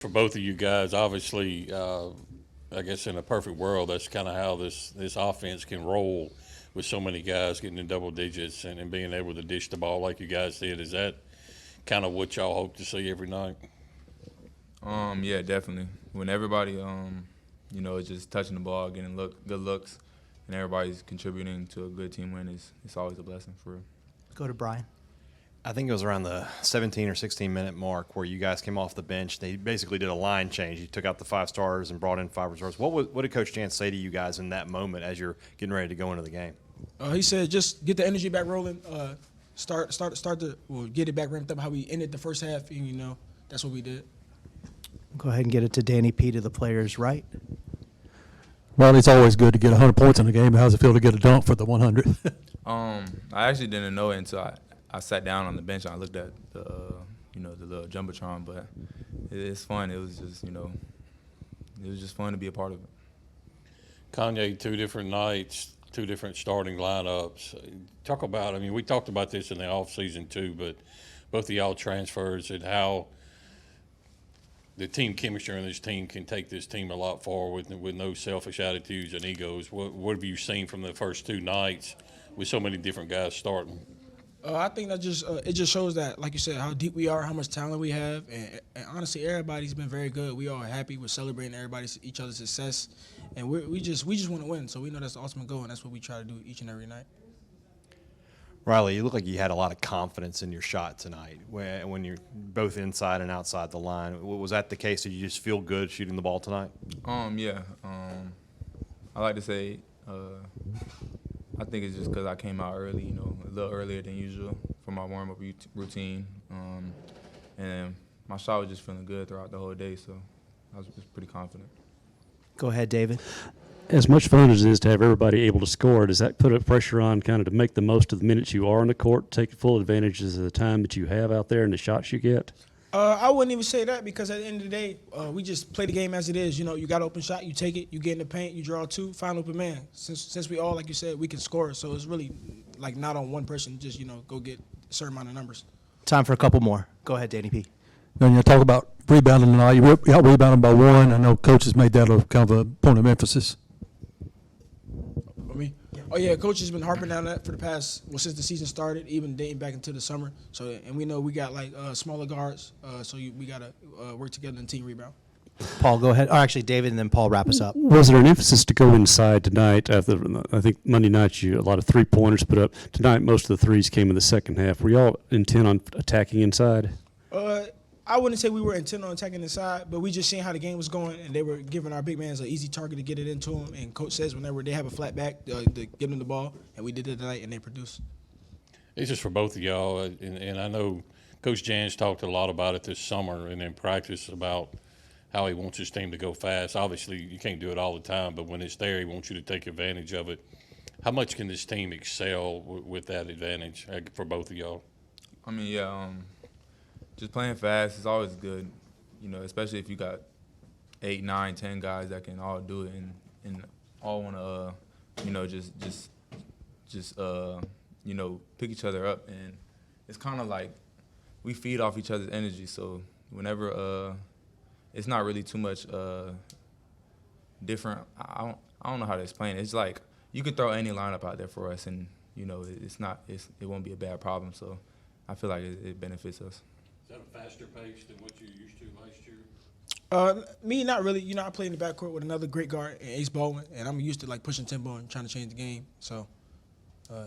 For both of you guys, obviously, I guess in a perfect world, that's kind of how this offense can roll with so many guys getting in double digits and being able to dish the ball like you guys did. Is that kind of what y'all hope to see every night? Yeah, definitely. When everybody, is just touching the ball, getting good looks, and everybody's contributing to a good team win, it's always a blessing for real. Go to Brian. I think it was around the 17 or 16-minute mark where you guys came off the bench. They basically did a line change. You took out the 5 stars and brought in 5 reserves. What did Coach Chance say to you guys in that moment as you're getting ready to go into the game? He said, just get the energy back rolling. Get it back ramped up. How we ended the first half, and that's what we did. Go ahead and get it to Danny P to the players, right? Well, it's always good to get 100 points in a game. How does it feel to get a dunk for the 100? I actually didn't know it until I sat down on the bench and I looked at the little jumbotron, but it's fun. It was just it was just fun to be a part of it. Kanye, 2 different nights, 2 different starting lineups. Talk about, we talked about this in the offseason too, but both of y'all transfers and how the team chemistry in this team can take this team a lot forward with no selfish attitudes and egos. What have you seen from the first 2 nights with so many different guys starting? I think that it just shows that, like you said, how deep we are, how much talent we have, and honestly, everybody's been very good. We all happy. We're celebrating each other's success, and we just want to win. So we know that's the ultimate goal, and that's what we try to do each and every night. Riley, you look like you had a lot of confidence in your shot tonight when you're both inside and outside the line. Was that the case? Did you just feel good shooting the ball tonight? Yeah. I like to say I think it's just because I came out early, a little earlier than usual for my warm-up routine. And my shot was just feeling good throughout the whole day, so I was just pretty confident. Go ahead, David. As much fun as it is to have everybody able to score, does that put a pressure on kind of to make the most of the minutes you are on the court, take full advantages of the time that you have out there and the shots you get? I wouldn't even say that because at the end of the day, we just play the game as it is. You got an open shot, you take it, you get in the paint, you draw 2, find open man. Since we all, like you said, we can score, so it's really like not on one person, just, go get a certain amount of numbers. Time for a couple more. Go ahead, Danny P. Then you talk about rebounding tonight. You out rebounded by 1. I know Coach has made that a kind of a point of emphasis. Me? Oh yeah, Coach has been harping on that for the past since the season started, even dating back into the summer. So, and we know we got smaller guards, we gotta work together in team rebound. Paul, go ahead. Or actually, David, and then Paul wrap us up. Was there an emphasis to go inside tonight? After I think Monday night you a lot of 3-pointers put up. Tonight most of the threes came in the second half. Were y'all intent on attacking inside? I wouldn't say we were intent on attacking inside, but we just seen how the game was going, and they were giving our big man an easy target to get it into him. And Coach says whenever they have a flat back, to give them the ball, and we did it tonight, and they produced. It's just for both of y'all, and I know Coach Jans talked a lot about it this summer and in practice about how he wants his team to go fast. Obviously, you can't do it all the time, but when it's there, he wants you to take advantage of it. How much can this team excel with that advantage for both of y'all? Just playing fast is always good, especially if you got 8, 9, 10 guys that can all do it and all want to, pick each other up. And it's kind of like we feed off each other's energy. So whenever it's not really too much different. I don't know how to explain it. It's like you can throw any lineup out there for us, and it won't be a bad problem. So I feel like it benefits us. Is that a faster pace than what you used to last year? Me, not really. I play in the backcourt with another great guard, Ace Baldwin, and I'm used to pushing tempo and trying to change the game. So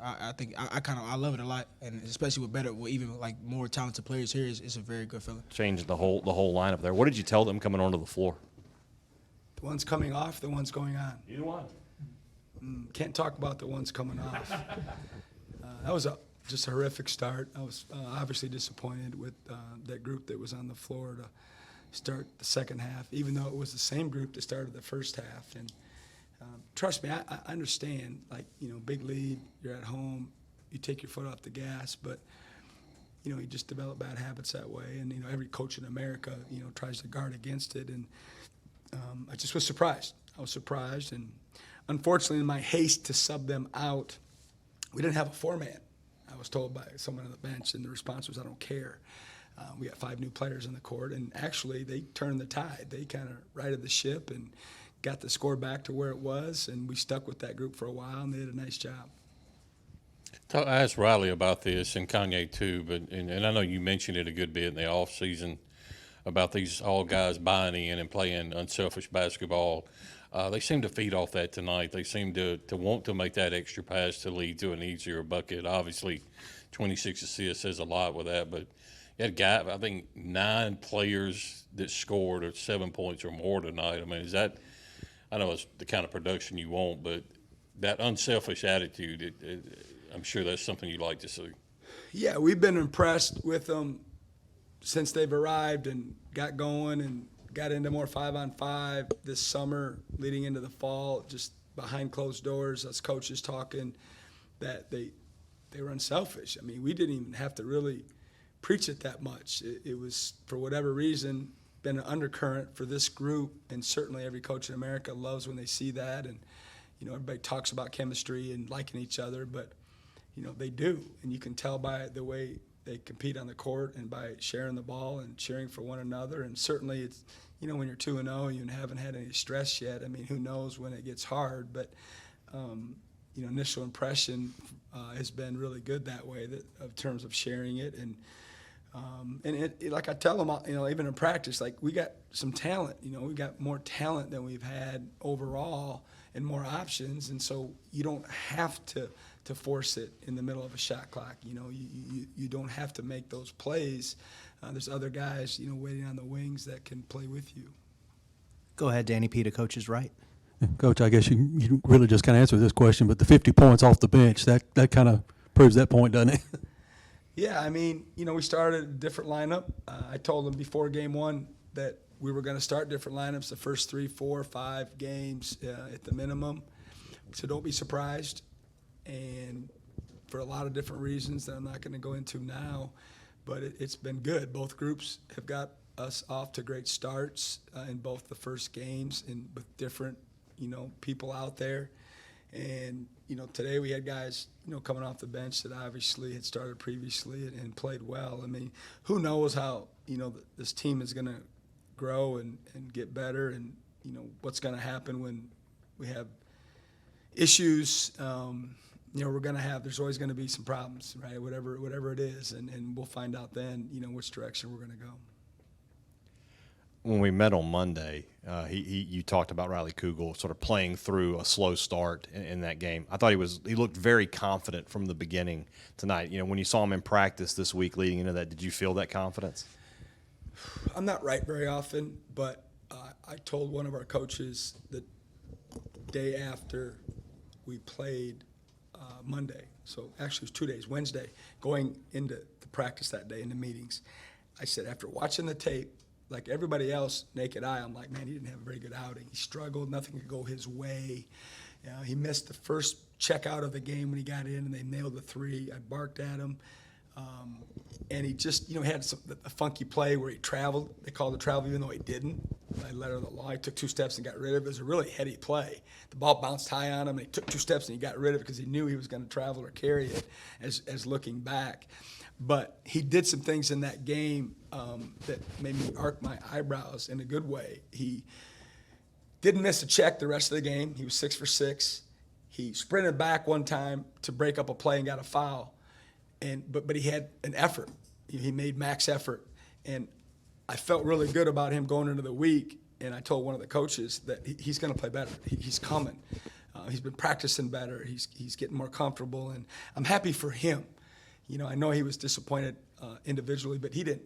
I think I love it a lot, and especially with even more talented players here, it's a very good feeling. Changed the whole lineup there. What did you tell them coming onto the floor? The ones coming off, the ones going on. Either one. Can't talk about the ones coming off. That was just a horrific start. I was obviously disappointed with that group that was on the floor to start the second half, even though it was the same group that started the first half. And trust me, I understand, big lead, you're at home, you take your foot off the gas, but, you just develop bad habits that way. And, every coach in America, tries to guard against it. And I just was surprised. I was surprised. And unfortunately, in my haste to sub them out, we didn't have a four-man. I was told by someone on the bench, and the response was, I don't care. We got 5 new players on the court, and actually they turned the tide. They kind of righted the ship and got the score back to where it was, and we stuck with that group for a while, and they did a nice job. I asked Riley about this and Kanye too, and I know you mentioned it a good bit in the off season about these all guys buying in and playing unselfish basketball. They seem to feed off that tonight. They seem to want to make that extra pass to lead to an easier bucket. Obviously, 26 assists says a lot with that, but you had I think 9 players that scored at 7 points or more tonight. I mean, is that, I know it's the kind of production you want, but that unselfish attitude, I'm sure that's something you like to see. Yeah, we've been impressed with them since they've arrived and got going and got into more 5-on-5 this summer leading into the fall, just behind closed doors, us coaches talking that they were unselfish. I mean, we didn't even have to really preach it that much. It was, for whatever reason, been an undercurrent for this group, and certainly every coach in America loves when they see that. And, you know, everybody talks about chemistry and liking each other, but, you know, they do. And you can tell by the way they compete on the court and by sharing the ball and cheering for one another. And certainly it's, you know, when you're 2-0 and you haven't had any stress yet, I mean, who knows when it gets hard. But, you know, initial impression has been really good that way, that of terms of sharing it. And like I tell them, you know, even in practice, like, we got some talent. You know, we got more talent than we've had overall and more options. And so you don't have to force it in the middle of a shot clock. You know, you don't have to make those plays. There's other guys, you know, waiting on the wings that can play with you. Go ahead, Danny P. to Coach's right. Coach, I guess you really just kind of answered this question, but the 50 points off the bench, that kind of proves that point, doesn't it? Yeah, I mean, you know, we started a different lineup. I told them before game 1 that we were going to start different lineups the first 3, 4, 5 games at the minimum. So don't be surprised. And for a lot of different reasons that I'm not going to go into now, but it's been good. Both groups have got us off to great starts in both the first games and with different, you know, people out there. And, you know, today we had guys, you know, coming off the bench that obviously had started previously and played well. I mean, who knows how, you know, this team is going to grow and get better, and, you know, what's going to happen when we have issues. You know, there's always going to be some problems, right? Whatever it is, and we'll find out then, you know, which direction we're going to go. When we met on Monday, you talked about Riley Kugel sort of playing through a slow start in that game. I thought he looked very confident from the beginning tonight. You know, when you saw him in practice this week leading into that, did you feel that confidence? I'm not right very often, but I told one of our coaches the day after we played Monday, so actually it was 2 days, Wednesday, going into the practice that day, in the meetings, I said, after watching the tape, like everybody else, naked eye, I'm like, man, he didn't have a very good outing. He struggled. Nothing could go his way. You know, he missed the first check out of the game when he got in, and they nailed the 3. I barked at him. And he just, you know, had a funky play where he traveled. They called it travel even though he didn't. By letter of the law, he took 2 steps and got rid of it. It was a really heady play. The ball bounced high on him, and he took 2 steps and he got rid of it because he knew he was going to travel or carry it as looking back. But he did some things in that game that made me arc my eyebrows in a good way. He didn't miss a check the rest of the game. He was 6 for 6. He sprinted back one time to break up a play and got a foul. But he had an effort. He made max effort. And I felt really good about him going into the week. And I told one of the coaches that he's going to play better. He's coming. He's been practicing better. He's getting more comfortable. And I'm happy for him. You know, I know he was disappointed individually, but he didn't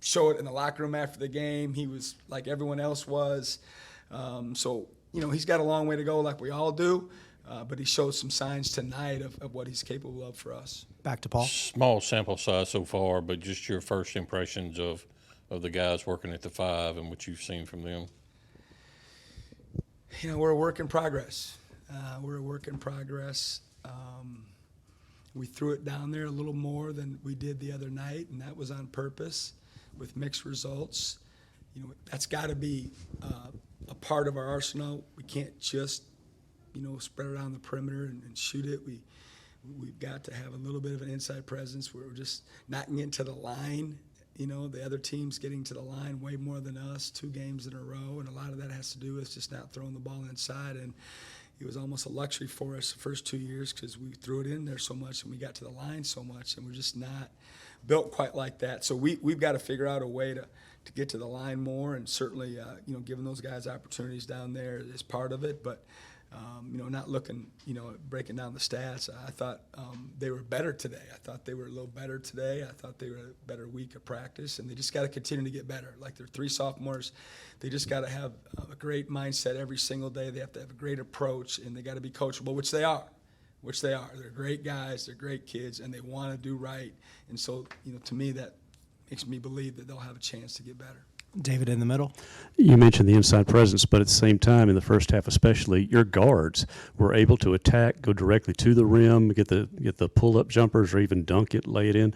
show it in the locker room after the game. He was like everyone else was. So, you know, he's got a long way to go like we all do. But he showed some signs tonight of what he's capable of for us. Back to Paul. Small sample size so far, but just your first impressions of the guys working at the 5 and what you've seen from them. You know, we're a work in progress. We threw it down there a little more than we did the other night, and that was on purpose with mixed results. You know, that's got to be a part of our arsenal. We can't just, you know, spread it on the perimeter and shoot it. We've got to have a little bit of an inside presence where we're just not getting to the line, You know, the other team's getting to the line way more than us, 2 games in a row, and a lot of that has to do with just not throwing the ball inside. And it was almost a luxury for us the first 2 years because we threw it in there so much and we got to the line so much, and we're just not built quite like that. So we've got to figure out a way to get to the line more, and certainly, you know, giving those guys opportunities down there is part of it. But you know, not looking, you know, breaking down the stats, I thought they were better today. I thought they were a little better today. I thought they were a better week of practice, and they just got to continue to get better. Like, they're 3 sophomores. They just got to have a great mindset every single day. They have to have a great approach, and they got to be coachable, which they are. They're great guys. They're great kids, and they want to do right. And so, you know, to me, that makes me believe that they'll have a chance to get better. David in the middle. You mentioned the inside presence, but at the same time, in the first half especially, your guards were able to attack, go directly to the rim, get the pull-up jumpers, or even dunk it, lay it in.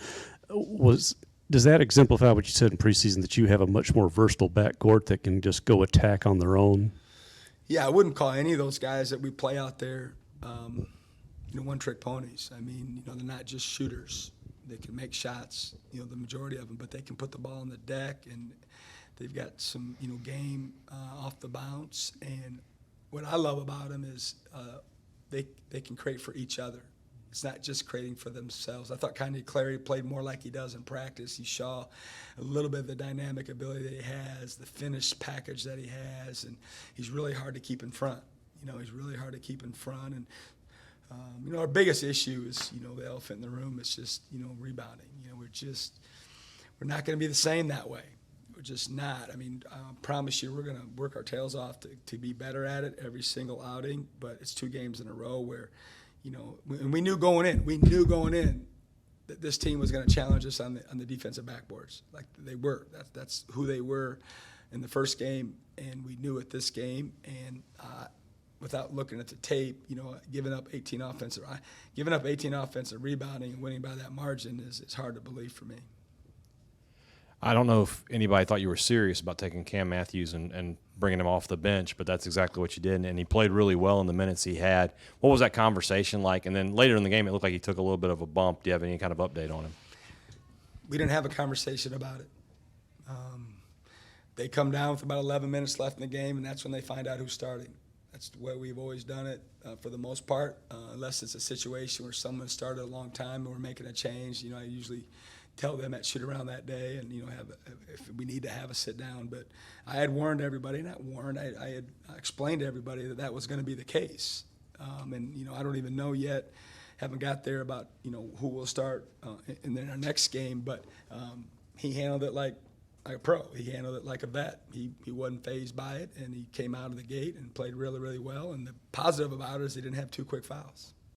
Does that exemplify what you said in preseason, that you have a much more versatile backcourt that can just go attack on their own? Yeah, I wouldn't call any of those guys that we play out there, you know, one-trick ponies. I mean, you know, they're not just shooters. They can make shots, you know, the majority of them, but they can put the ball on the deck, and they've got some, you know, game off the bounce. And what I love about them is they can create for each other. It's not just creating for themselves. I thought Kanye Clary played more like he does in practice. He saw a little bit of the dynamic ability that he has, the finished package that he has, and he's really hard to keep in front. You know, he's really hard to keep in front. And you know, our biggest issue is, you know, the elephant in the room. It's just, you know, rebounding. You know, we're not going to be the same that way. We're just not. I mean, I promise you, we're going to work our tails off to be better at it every single outing. But it's 2 games in a row where, you know, and we knew going in that this team was going to challenge us on the defensive backboards. Like they were. That's who they were in the first game, and we knew it this game. And without looking at the tape, you know, giving up 18 offensive rebounding and winning by that margin is hard to believe for me. I don't know if anybody thought you were serious about taking Cam Matthews and bringing him off the bench, but that's exactly what you did, and he played really well in the minutes he had. What was that conversation like? And then later in the game, it looked like he took a little bit of a bump. Do you have any kind of update on him? We didn't have a conversation about it. They come down with about 11 minutes left in the game, and that's when they find out who's starting. That's the way we've always done it for the most part, unless it's a situation where someone started a long time and we're making a change. You know, I usually tell them at shoot around that day, and, you know, if we need to have a sit down. But I had warned everybody, I had explained to everybody that was going to be the case. And, you know, I don't even know yet, haven't got there about, you know, who will start in our next game. But he handled it like a pro. He handled it like a vet. He wasn't fazed by it, and he came out of the gate and played really, really well. And the positive about it is he didn't have 2 quick fouls.